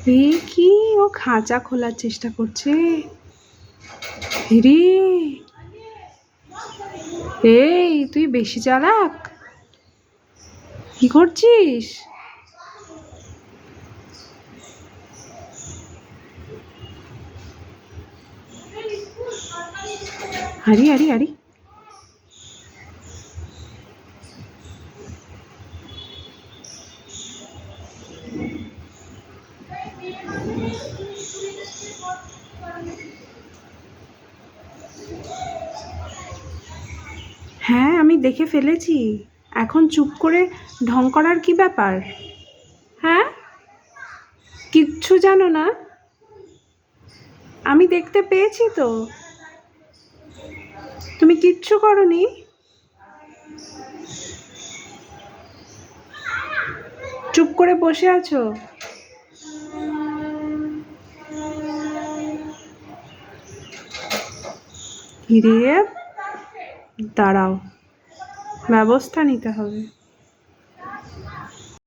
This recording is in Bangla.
এ কি, ও খাঁচা খোলার চেষ্টা করছে। রে, এই তুই বেশি চালাক। কি করছিস? আরে আরে আরে, হ্যাঁ আমি দেখে ফেলেছি। এখন চুপ করে ঢং করার কি ব্যাপার? হ্যাঁ, কিচ্ছু জানো না? আমি দেখতে পেয়েছি তো, তুমি কিচ্ছু করনি। চুপ করে বসে আছো। হিরে, দাঁড়াও, ব্যবস্থা নিতে হবে।